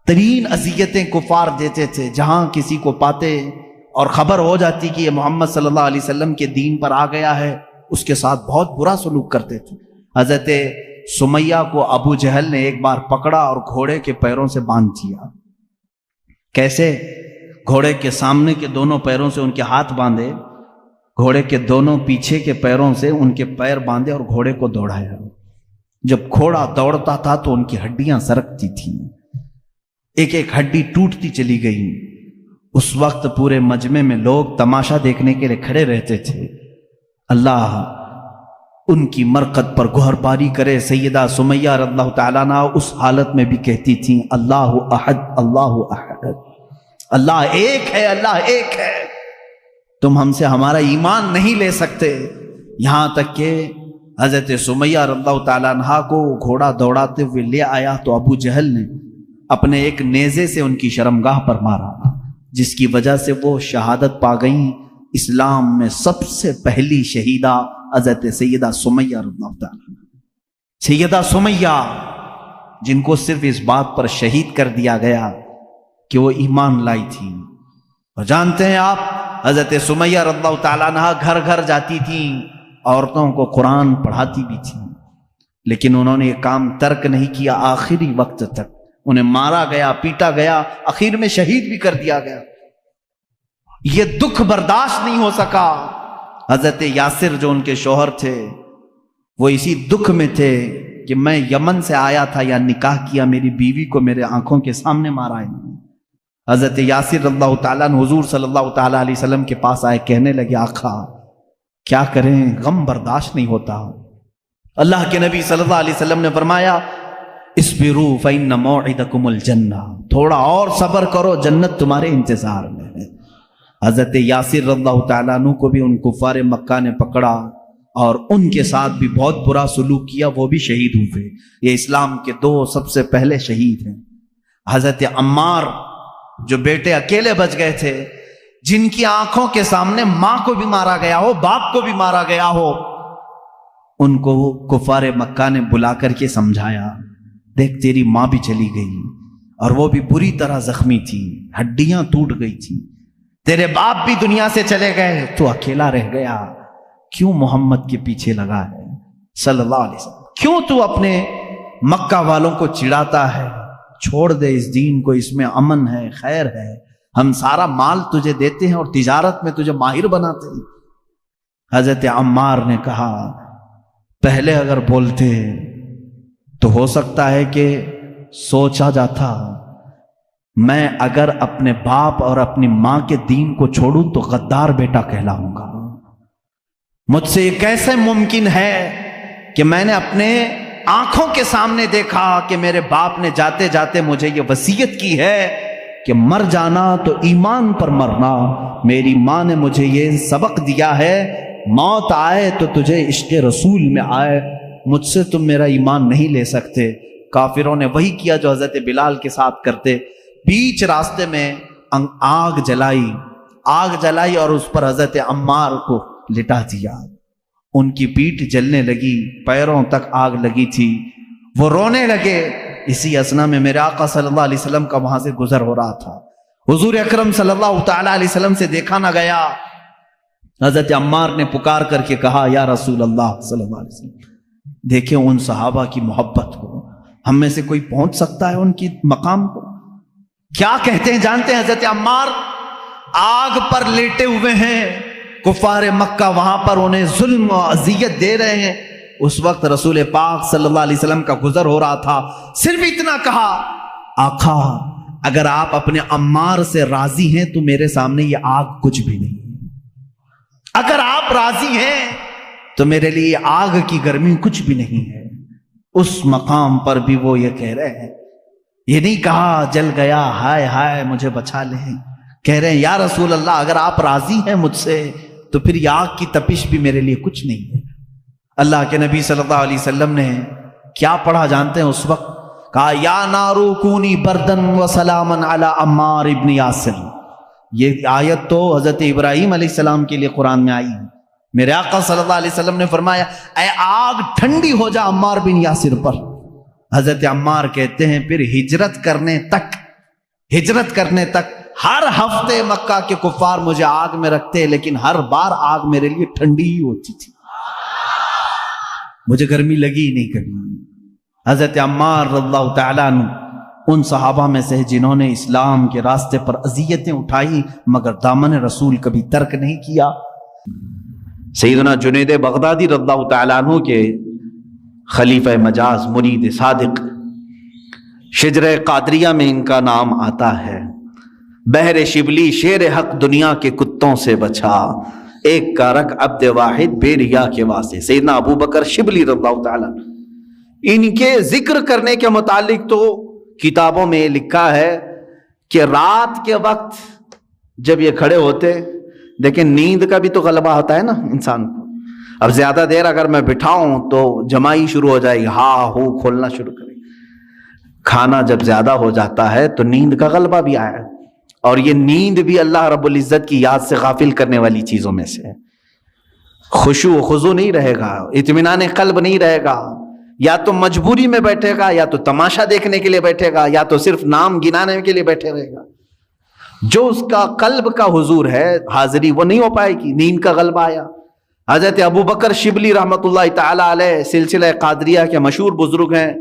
ترین اذیتیں کفار دیتے تھے، جہاں کسی کو پاتے اور خبر ہو جاتی کہ یہ محمد صلی اللہ علیہ وسلم کے دین پر آ گیا ہے، اس کے ساتھ بہت برا سلوک کرتے تھے۔ حضرت سمیہ کو ابو جہل نے ایک بار پکڑا اور گھوڑے کے پیروں سے باندھ دیا۔ کیسے؟ گھوڑے کے سامنے کے دونوں پیروں سے ان کے ہاتھ باندھے، گھوڑے کے دونوں پیچھے کے پیروں سے ان کے پیر باندھے اور گھوڑے کو دوڑایا۔ جب گھوڑا دوڑتا تھا تو ان کی ہڈیاں سرکتی تھیں، ایک ایک ہڈی ٹوٹتی چلی گئی۔ اس وقت پورے مجمع میں لوگ تماشا دیکھنے کے لیے کھڑے رہتے تھے۔ اللہ ان کی مرقد پر گوہر باری کرے۔ سیدہ سمیہ رضی اللہ تعالیٰ عنہ اس حالت میں بھی کہتی تھیں اللہ احد اللہ احد، اللہ ایک ہے، اللہ ایک ہے، تم ہم سے ہمارا ایمان نہیں لے سکتے۔ یہاں تک کہ حضرت سمیہ رضی اللہ تعالیٰ عنہ کو گھوڑا دوڑاتے ہوئے لے آیا تو ابو جہل نے اپنے ایک نیزے سے ان کی شرمگاہ پر مارا، جس کی وجہ سے وہ شہادت پا گئیں۔ اسلام میں سب سے پہلی شہیدہ حضرت سیدہ سمیہ رضی اللہ تعالیٰ عنہ، سیدہ سمیہ، جن کو صرف اس بات پر شہید کر دیا گیا کہ وہ ایمان لائی تھی۔ اور جانتے ہیں آپ، حضرت سمیہ رضی اللہ تعالیٰ عنہ گھر گھر جاتی تھیں، عورتوں کو قرآن پڑھاتی بھی تھیں، لیکن انہوں نے یہ کام ترک نہیں کیا آخری وقت تک۔ انہیں مارا گیا، پیٹا گیا، آخر میں شہید بھی کر دیا گیا۔ یہ دکھ برداشت نہیں ہو سکا۔ حضرت یاسر جو ان کے شوہر تھے، وہ اسی دکھ میں تھے کہ میں یمن سے آیا تھا یا نکاح کیا، میری بیوی کو میرے آنکھوں کے سامنے مارا ہے۔ حضرت یاسر رضی اللہ تعالیٰ عنہ حضور صلی اللہ تعالیٰ علیہ وسلم کے پاس آئے، کہنے لگے آقا کیا کریں، غم برداشت نہیں ہوتا۔ اللہ کے نبی صلی اللہ علیہ وسلم نے فرمایا اصبروا فإن موعدکم الجنہ، تھوڑا اور صبر کرو، جنت تمہارے انتظار میں ہے۔ حضرت یاسر رضی اللہ تعالیٰ عنہ کو بھی ان کفار مکہ نے پکڑا اور ان کے ساتھ بھی بہت برا سلوک کیا، وہ بھی شہید ہوئے۔ یہ اسلام کے 2 سب سے پہلے شہید ہیں۔ حضرت عمار جو بیٹے اکیلے بچ گئے تھے، جن کی آنکھوں کے سامنے ماں کو بھی مارا گیا ہو، باپ کو بھی مارا گیا ہو، ان کو کفار مکہ نے بلا کر کے سمجھایا، دیکھ تیری ماں بھی چلی گئی اور وہ بھی بری طرح زخمی تھی، ہڈیاں ٹوٹ گئی تھی، تیرے باپ بھی دنیا سے چلے گئے، تو اکیلا رہ گیا، کیوں محمد کے پیچھے لگا ہے صلی اللہ علیہ وسلم؟ کیوں تو اپنے مکہ والوں کو چڑھاتا ہے؟ چھوڑ دے اس دین کو، اس میں امن ہے، خیر ہے، ہم سارا مال تجھے دیتے ہیں اور تجارت میں تجھے ماہر بناتے ہیں۔ حضرت عمار نے کہا پہلے اگر بولتے تو ہو سکتا ہے کہ سوچا جاتا، میں اگر اپنے باپ اور اپنی ماں کے دین کو چھوڑوں تو غدار بیٹا کہلاؤں گا۔ مجھ سے یہ کیسے ممکن ہے کہ میں نے اپنے آنکھوں کے سامنے دیکھا کہ میرے باپ نے جاتے جاتے مجھے یہ وصیت کی ہے کہ مر جانا تو ایمان پر مرنا، میری ماں نے مجھے یہ سبق دیا ہے، موت آئے تو تجھے عشق رسول میں آئے، مجھ سے تم میرا ایمان نہیں لے سکتے۔ کافروں نے وہی کیا جو حضرت بلال کے ساتھ کرتے، بیچ راستے میں آگ جلائی اور اس پر حضرت عمار کو لٹا دیا، ان کی پیٹھ جلنے لگی، پیروں تک آگ لگی تھی، وہ رونے لگے۔ اسی اثنا میں میرے آقا صلی اللہ علیہ وسلم کا وہاں سے گزر ہو رہا تھا، حضور اکرم صلی اللہ تعالی علیہ وسلم سے دیکھا نہ گیا۔ حضرت عمار نے پکار کر کے کہا یا رسول اللہ صلی اللہ علیہ وسلم، دیکھیں ان صحابہ کی محبت کو، ہم میں سے کوئی پہنچ سکتا ہے ان کی مقام کو؟ کیا کہتے ہیں جانتے ہیں حضرت عمار؟ آگ پر لیٹے ہوئے ہیں، کفار مکہ وہاں پر انہیں ظلم و اذیت دے رہے ہیں، اس وقت رسول پاک صلی اللہ علیہ وسلم کا گزر ہو رہا تھا، صرف اتنا کہا آقا اگر آپ اپنے عمار سے راضی ہیں تو میرے سامنے یہ آگ کچھ بھی نہیں، اگر آپ راضی ہیں تو میرے لیے آگ کی گرمی کچھ بھی نہیں ہے۔ اس مقام پر بھی وہ یہ کہہ رہے ہیں، یہ نہیں کہا جل گیا ہائے ہائے مجھے بچا لیں، کہہ رہے ہیں یا رسول اللہ اگر آپ راضی ہیں مجھ سے تو پھر یہ آگ کی تپش بھی میرے لیے کچھ نہیں ہے۔ اللہ کے نبی صلی اللہ علیہ وسلم نے کیا پڑھا جانتے ہیں؟ اس وقت کہا یا نارو کونی بردن و سلامن علی عمار ابن یاسر۔ یہ آیت تو حضرت ابراہیم علیہ السلام کے لیے قرآن میں آئی ہے۔ میرے آقا صلی اللہ علیہ وسلم نے فرمایا اے آگ ٹھنڈی ہو جا عمار بن یاسر پر۔ حضرت عمار کہتے ہیں پھر ہجرت کرنے تک ہر ہفتے مکہ کے کفار مجھے آگ میں رکھتے، لیکن ہر بار آگ میرے لیے ٹھنڈی ہی ہوتی تھی، مجھے گرمی لگی ہی نہیں کبھی۔ حضرت عمار رضی اللہ تعالیٰ عنہ ان صحابہ میں سے جنہوں نے اسلام کے راستے پر اذیتیں اٹھائی مگر دامن رسول کبھی ترک نہیں کیا۔ سیدنا جنید بغدادی رضی اللہ تعالیٰ عنہ کے خلیفہ مجاز مرید صادق، شجرہ قادریہ میں ان کا نام آتا ہے۔ بحر شبلی شیر حق دنیا کے کتوں سے بچا، ایک کا رکھ عبد واحد بے ریا کے واسطے۔ سیدنا ابو بکر شبلی رضی اللہ تعالیٰ ان کے ذکر کرنے کے متعلق تو کتابوں میں لکھا ہے کہ رات کے وقت جب یہ کھڑے ہوتے، دیکھیں نیند کا بھی تو غلبہ ہوتا ہے نا انسان کو، اب زیادہ دیر اگر میں بٹھاؤں تو جمائی شروع ہو جائے گی، ہاں ہو کھولنا شروع کرے گی، کھانا جب زیادہ ہو جاتا ہے تو نیند کا غلبہ بھی آیا، اور یہ نیند بھی اللہ رب العزت کی یاد سے غافل کرنے والی چیزوں میں سے ہے۔ خشوع و خضوع نہیں رہے گا، اطمینان قلب نہیں رہے گا، یا تو مجبوری میں بیٹھے گا، یا تو تماشا دیکھنے کے لیے بیٹھے گا، یا تو صرف نام گنانے کے لیے بیٹھے رہے گا۔ جو اس کا قلب کا حضور ہے، حاضری، وہ نہیں ہو پائے گی، نیند کا غلبہ آیا۔ حضرت ابو بکر شبلی رحمۃ اللہ تعالی علیہ سلسلہ قادریہ کے مشہور بزرگ ہیں،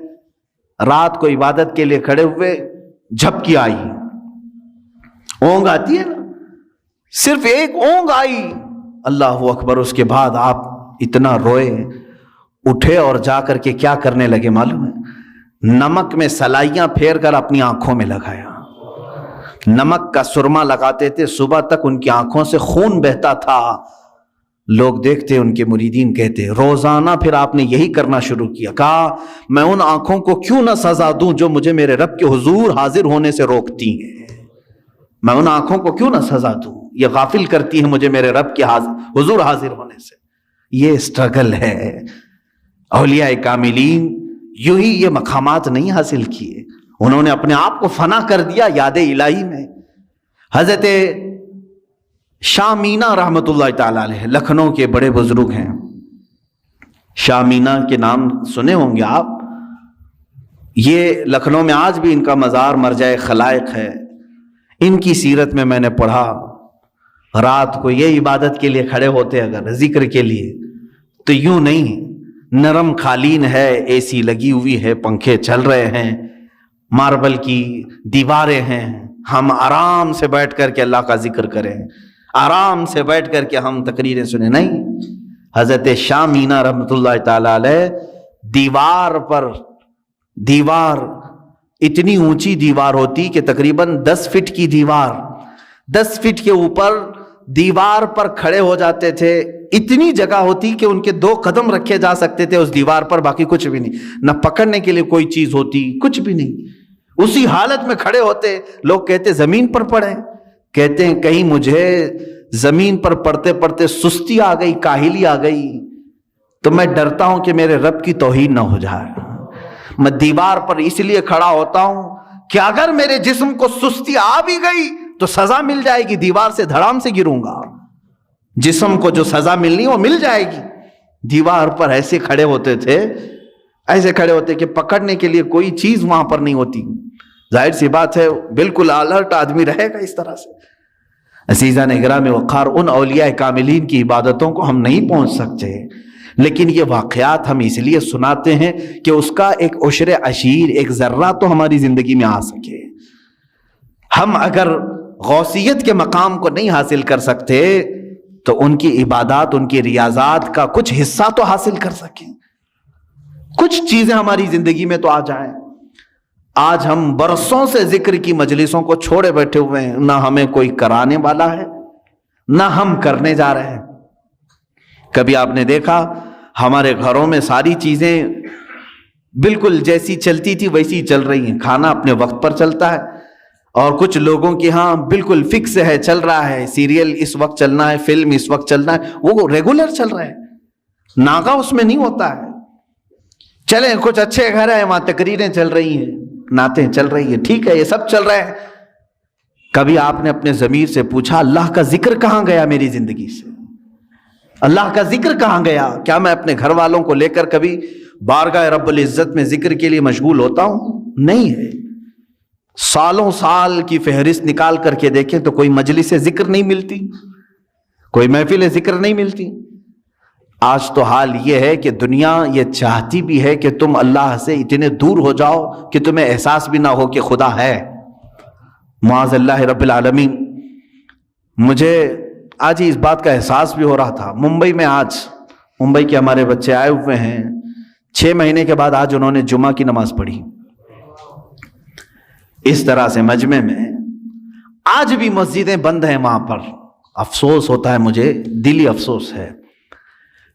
رات کو عبادت کے لیے کھڑے ہوئے، جھپکی آئی، اونگ آتی ہے نا، صرف ایک اونگ آئی، اللہ اکبر، اس کے بعد آپ اتنا روئے، اٹھے اور جا کر کے کیا کرنے لگے معلوم ہے؟ نمک میں سلائیاں پھیر کر اپنی آنکھوں میں لگایا، نمک کا سرما لگاتے تھے، صبح تک ان کی آنکھوں سے خون بہتا تھا، لوگ دیکھتے، ان کے مریدین کہتے روزانہ پھر آپ نے یہی کرنا شروع کیا، کہا میں ان آنکھوں کو کیوں نہ سزا دوں جو مجھے میرے رب کے حضور حاضر ہونے سے روکتی ہیں، میں ان آنکھوں کو کیوں نہ سزا دوں، یہ غافل کرتی ہیں مجھے میرے رب کے حضور حاضر ہونے سے. یہ سٹرگل ہے. اولیاء کاملین یوں ہی یہ مقامات نہیں حاصل کیے, انہوں نے اپنے آپ کو فنا کر دیا یاد الہی میں. حضرت شاہ مینا رحمت اللہ تعالی علیہ لکھنؤ کے بڑے بزرگ ہیں. شاہ مینا کے نام سنے ہوں گے آپ. یہ لکھنؤ میں آج بھی ان کا مزار مرجع خلائق ہے. ان کی سیرت میں میں نے پڑھا, رات کو یہ عبادت کے لیے کھڑے ہوتے اگر ذکر کے لیے تو یوں نہیں, نرم قالین ہے, اے سی لگی ہوئی ہے, پنکھے چل رہے ہیں, ماربل کی دیواریں ہیں, ہم آرام سے بیٹھ کر کے اللہ کا ذکر کریں, آرام سے بیٹھ کر کے ہم تقریریں سنیں. نہیں, حضرت شاہ مینا رحمت اللہ تعالی علیہ دیوار اتنی اونچی دیوار ہوتی کہ تقریباً 10 فٹ کی دیوار, 10 فٹ کے اوپر دیوار پر کھڑے ہو جاتے تھے. اتنی جگہ ہوتی کہ ان کے 2 قدم رکھے جا سکتے تھے اس دیوار پر, باقی کچھ بھی نہیں, نہ پکڑنے کے لیے کوئی چیز ہوتی, کچھ بھی نہیں. اسی حالت میں کھڑے ہوتے. لوگ کہتے زمین پر پڑے, کہتے ہیں کہیں مجھے زمین پر پڑھتے پڑھتے سستی آ گئی, کاہلی آ گئی, تو میں ڈرتا ہوں کہ میرے رب کی توہین نہ ہو جائے. میں دیوار پر اس لیے کھڑا ہوتا ہوں کہ اگر میرے جسم کو سستی آ بھی گئی تو سزا مل جائے گی, دیوار سے دھڑام سے گروں گا. جسم کو جو سزا ملنی وہ مل جائے گی. دیوار پر ایسے کھڑے ہوتے تھے, ایسے کھڑے ہوتے کہ پکڑنے کے لیے کوئی چیز وہاں پر نہیں ہوتی. ظاہر سی بات ہے بالکل الرٹ آدمی رہے گا اس طرح سے. عزیزان گرامی وقار, ان اولیاء کاملین کی عبادتوں کو ہم نہیں پہنچ سکتے, لیکن یہ واقعات ہم اس لیے سناتے ہیں کہ اس کا ایک عشر عشیر, ایک ذرہ تو ہماری زندگی میں آ سکے. ہم اگر غوثیت کے مقام کو نہیں حاصل کر سکتے تو ان کی عبادات, ان کی ریاضات کا کچھ حصہ تو حاصل کر سکیں, کچھ چیزیں ہماری زندگی میں تو آ جائیں. آج ہم برسوں سے ذکر کی مجلسوں کو چھوڑے بیٹھے ہوئے ہیں, نہ ہمیں کوئی کرانے والا ہے نہ ہم کرنے جا رہے ہیں. کبھی آپ نے دیکھا ہمارے گھروں میں ساری چیزیں بالکل جیسی چلتی تھی ویسی چل رہی ہیں, کھانا اپنے وقت پر چلتا ہے, اور کچھ لوگوں کی ہاں بالکل فکس ہے, چل رہا ہے, سیریل اس وقت چلنا ہے, فلم اس وقت چلنا ہے, وہ ریگولر چل رہا ہے, ناغا اس میں نہیں ہوتا ہے. چلیں کچھ اچھے گھر ہیں وہاں تقریریں چل رہی ہیں, نعتیں چل رہی ہیں, ٹھیک ہے, یہ سب چل رہے ہیں. کبھی آپ نے اپنے ضمیر سے پوچھا اللہ کا ذکر کہاں گیا میری زندگی سے؟ اللہ کا ذکر کہاں گیا؟ کیا میں اپنے گھر والوں کو لے کر کبھی بارگاہ رب العزت میں ذکر کے لیے مشغول ہوتا ہوں؟ نہیں ہے. سالوں سال کی فہرست نکال کر کے دیکھیں تو کوئی مجلس ذکر نہیں ملتی, کوئی محفل ذکر نہیں ملتی. آج تو حال یہ ہے کہ دنیا یہ چاہتی بھی ہے کہ تم اللہ سے اتنے دور ہو جاؤ کہ تمہیں احساس بھی نہ ہو کہ خدا ہے. معاذ اللہ رب العالمین. مجھے آج ہی اس بات کا احساس بھی ہو رہا تھا. ممبئی میں آج ممبئی کے ہمارے بچے آئے ہوئے ہیں, 6 مہینے کے بعد آج انہوں نے جمعہ کی نماز پڑھی. اس طرح سے مجمع میں آج بھی مسجدیں بند ہیں وہاں پر. افسوس ہوتا ہے مجھے, دلی افسوس ہے.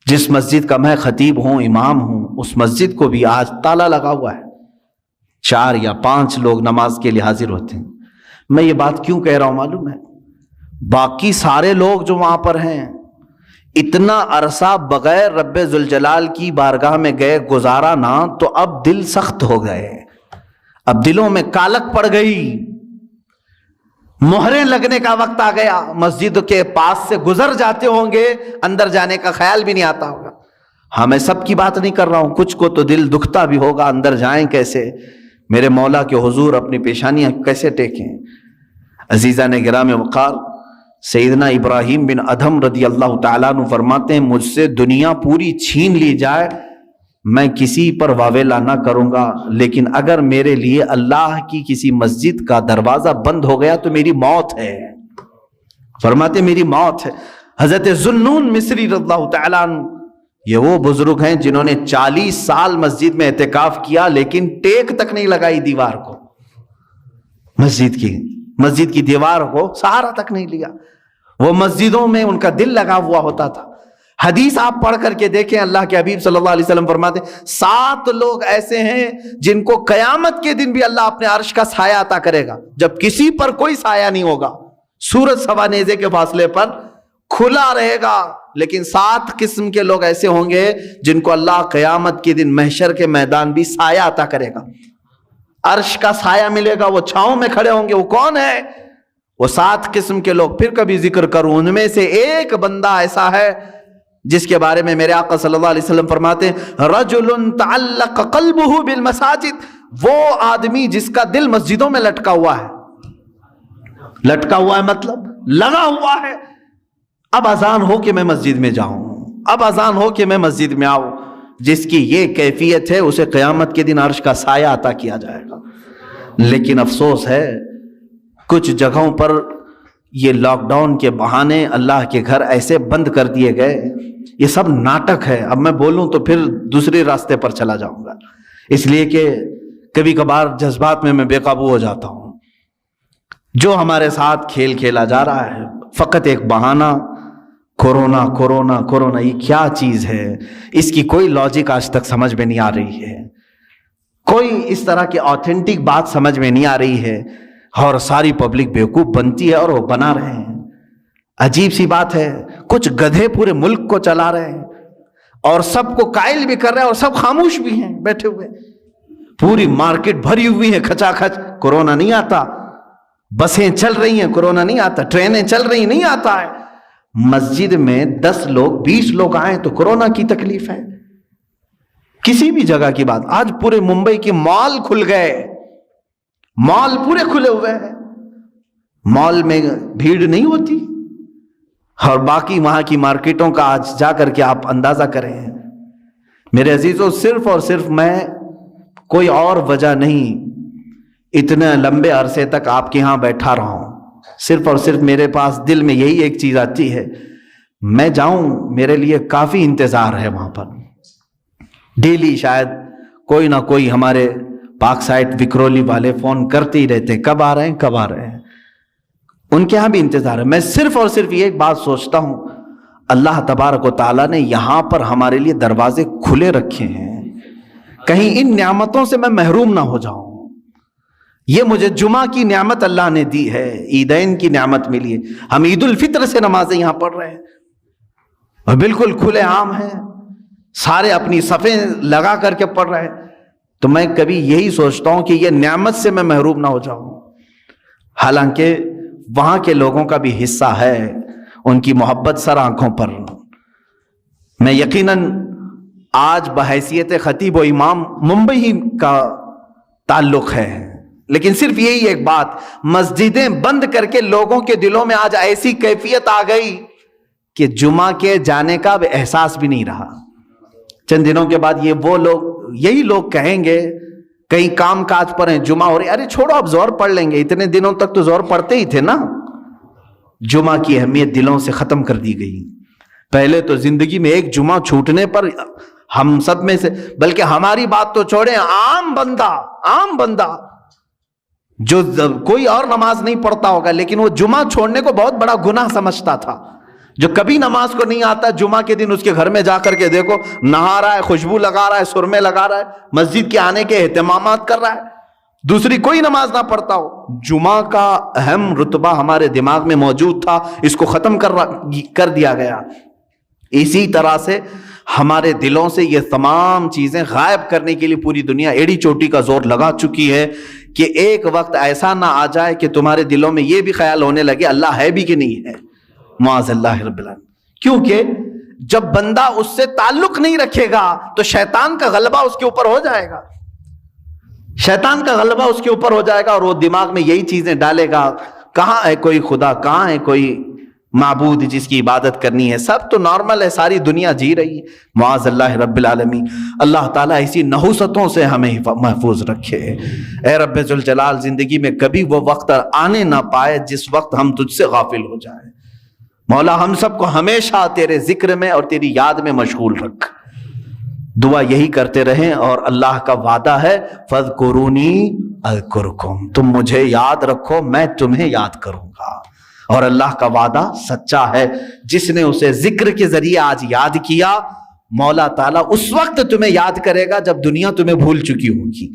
جس مسجد کا میں خطیب ہوں, امام ہوں, اس مسجد کو بھی آج تالا لگا ہوا ہے. 4 یا 5 لوگ نماز کے لیے حاضر ہوتے ہیں. میں یہ بات کیوں کہہ رہا ہوں معلوم ہے؟ باقی سارے لوگ جو وہاں پر ہیں اتنا عرصہ بغیر رب ذوالجلال کی بارگاہ میں گئے گزارا نہ, تو اب دل سخت ہو گئے, اب دلوں میں کالک پڑ گئی, مہریں لگنے کا وقت آ گیا. مسجد کے پاس سے گزر جاتے ہوں گے, اندر جانے کا خیال بھی نہیں آتا ہوگا. ہاں میں سب کی بات نہیں کر رہا ہوں, کچھ کو تو دل دکھتا بھی ہوگا, اندر جائیں کیسے, میرے مولا کے حضور اپنی پیشانیاں کیسے ٹیکیں. عزیزان گرامی وقار, سیدنا ابراہیم بن ادھم رضی اللہ تعالیٰ عنہ فرماتے ہیں مجھ سے دنیا پوری چھین لی جائے میں کسی پر واویلا نہ کروں گا, لیکن اگر میرے لیے اللہ کی کسی مسجد کا دروازہ بند ہو گیا تو میری موت ہے. فرماتے میری موت ہے. حضرت ذوالنون مصری رضی اللہ تعالیٰ عنہ, یہ وہ بزرگ ہیں جنہوں نے 40 سال مسجد میں اعتکاف کیا لیکن ٹیک تک نہیں لگائی دیوار کو, مسجد کی دیوار کو سہارا تک نہیں لیا. وہ مسجدوں میں ان کا دل لگا ہوا ہوتا تھا. حدیث آپ پڑھ کر کے دیکھیں, اللہ کے حبیب صلی اللہ علیہ وسلم فرماتے ہیں 7 لوگ ایسے ہیں جن کو قیامت کے دن بھی اللہ اپنے عرش کا سایہ عطا کرے گا, جب کسی پر کوئی سایہ نہیں ہوگا. سورج سوا نیزے کے فاصلے پر کھلا رہے گا، لیکن 7 قسم کے لوگ ایسے ہوں گے جن کو اللہ قیامت کے دن محشر کے میدان بھی سایہ عطا کرے گا، عرش کا سایہ ملے گا، وہ چھاؤں میں کھڑے ہوں گے۔ وہ کون ہے؟ وہ 7 قسم کے لوگ پھر کبھی ذکر کروں، ان میں سے ایک بندہ ایسا ہے جس کے بارے میں میرے آقا صلی اللہ علیہ وسلم فرماتے ہیں رجل تعلق قلبہ بالمساجد، وہ آدمی جس کا دل مسجدوں میں لٹکا ہوا ہے۔ لٹکا ہوا ہے مطلب لگا ہوا ہے، اب اذان ہو کہ میں مسجد میں جاؤں، اب اذان ہو کہ میں مسجد میں آؤں۔ جس کی یہ کیفیت ہے اسے قیامت کے دن عرش کا سایہ عطا کیا جائے گا۔ لیکن افسوس ہے کچھ جگہوں پر یہ لاک ڈاؤن کے بہانے اللہ کے گھر ایسے بند کر دیے گئے، یہ سب ناٹک ہے۔ اب میں بولوں تو پھر دوسرے راستے پر چلا جاؤں گا، اس لیے کہ کبھی کبھار جذبات میں بے قابو ہو جاتا ہوں۔ جو ہمارے ساتھ کھیل کھیلا جا رہا ہے فقط ایک بہانہ، کورونا کورونا کورونا، یہ کیا چیز ہے؟ اس کی کوئی لاجک آج تک سمجھ میں نہیں آ رہی ہے، کوئی اس طرح کی آتھینٹک بات سمجھ میں نہیں آ رہی ہے، اور ساری پبلک بیوقوف بنتی ہے اور وہ بنا رہے ہیں۔ عجیب سی بات ہے، کچھ گدھے پورے ملک کو چلا رہے ہیں اور سب کو قائل بھی کر رہے ہیں اور سب خاموش بھی ہیں بیٹھے ہوئے، پوری مارکیٹ بھری ہوئی ہے کھچا کھچ، کورونا نہیں آتا، بسیں چل رہی ہیں کورونا نہیں آتا، ٹرینیں چل رہی نہیں آتا ہے، مسجد میں 10 لوگ 20 لوگ آئیں تو کورونا کی تکلیف ہے۔ کسی بھی جگہ کی بات، آج پورے ممبئی کے مال کھل گئے، مال پورے کھلے ہوئے ہیں، مال میں بھیڑ نہیں ہوتی، اور باقی وہاں کی مارکیٹوں کا آج جا کر کے آپ اندازہ کریں۔ میرے عزیزوں، صرف اور صرف میں، کوئی اور وجہ نہیں، اتنے لمبے عرصے تک آپ کے ہاں بیٹھا رہا ہوں، صرف اور صرف میرے پاس دل میں یہی ایک چیز آتی ہے، میں جاؤں، میرے لیے کافی انتظار ہے وہاں پر۔ ڈیلی شاید کوئی نہ کوئی ہمارے پاک سائٹ وکرولی والے فون کرتے ہی رہتے، کب آ رہے ہیں کب آ رہے ہیں، ان کے ہاں بھی انتظار ہے۔ میں صرف اور صرف یہ ایک بات سوچتا ہوں، اللہ تبارک و تعالیٰ نے یہاں پر ہمارے لیے دروازے کھلے رکھے ہیں، کہیں ان نعمتوں سے میں محروم نہ ہو جاؤں۔ یہ مجھے جمعہ کی نعمت اللہ نے دی ہے، عیدین کی نعمت ملی ہے، ہم عید الفطر سے نمازیں یہاں پڑھ رہے ہیں اور بالکل کھلے عام ہیں، سارے اپنی صفیں لگا کر کے پڑھ رہے ہیں، تو میں کبھی یہی سوچتا ہوں کہ یہ نعمت سے میں محروم نہ ہو جاؤں۔ حالانکہ وہاں کے لوگوں کا بھی حصہ ہے، ان کی محبت سر آنکھوں پر۔ میں یقیناً آج بحیثیت خطیب و امام ممبئی ہی کا تعلق ہے، لیکن صرف یہی ایک بات، مسجدیں بند کر کے لوگوں کے دلوں میں آج ایسی کیفیت آ گئی کہ جمعہ کے جانے کا احساس بھی نہیں رہا۔ چند دنوں کے بعد یہ وہ لوگ، یہی لوگ کہیں گے کئی کام کاج پر ہیں، جمعہ ہو رہی، ارے چھوڑو اب زور پڑھ لیں گے، اتنے دنوں تک تو زور پڑھتے ہی تھے نا۔ جمعہ کی اہمیت دلوں سے ختم کر دی گئی۔ پہلے تو زندگی میں ایک جمعہ چھوٹنے پر ہم سب میں سے، بلکہ ہماری بات تو چھوڑیں، عام بندہ جو کوئی اور نماز نہیں پڑھتا ہوگا لیکن وہ جمعہ چھوڑنے کو بہت بڑا گناہ سمجھتا تھا، جو کبھی نماز کو نہیں آتا، جمعہ کے دن اس کے گھر میں جا کر کے دیکھو، نہا رہا ہے، خوشبو لگا رہا ہے، سرمے لگا رہا ہے، مسجد کے آنے کے اہتمامات کر رہا ہے، دوسری کوئی نماز نہ پڑھتا ہو۔ جمعہ کا اہم رتبہ ہمارے دماغ میں موجود تھا، اس کو ختم کر دیا گیا۔ اسی طرح سے ہمارے دلوں سے یہ تمام چیزیں غائب کرنے کے لیے پوری دنیا ایڑی چوٹی کا زور لگا چکی ہے کہ ایک وقت ایسا نہ آ جائے کہ تمہارے دلوں میں یہ بھی خیال ہونے لگے اللہ ہے بھی کہ نہیں ہے، معاذ اللہ رب العالمین۔ کیونکہ جب بندہ اس سے تعلق نہیں رکھے گا تو شیطان کا غلبہ اس کے اوپر ہو جائے گا، شیطان کا غلبہ اس کے اوپر ہو جائے گا اور وہ دماغ میں یہی چیزیں ڈالے گا، کہاں ہے کوئی خدا، کہاں ہے کوئی معبود جس کی عبادت کرنی ہے، سب تو نارمل ہے، ساری دنیا جی رہی ہے، معاذ اللہ رب العالمین۔ اللہ تعالیٰ اسی نحوستوں سے ہمیں محفوظ رکھے۔ اے رب ذوالجلال، زندگی میں کبھی وہ وقت آنے نہ پائے جس وقت ہم تجھ سے غافل ہو جائیں۔ مولا ہم سب کو ہمیشہ تیرے ذکر میں اور تیری یاد میں مشغول رکھ۔ دعا یہی کرتے رہیں، اور اللہ کا وعدہ ہے فَاذْكُرُونِي أَذْكُرْكُمْ، تم مجھے یاد رکھو میں تمہیں یاد کروں گا۔ اور اللہ کا وعدہ سچا ہے، جس نے اسے ذکر کے ذریعے آج یاد کیا، مولا تعالیٰ اس وقت تمہیں یاد کرے گا جب دنیا تمہیں بھول چکی ہوگی۔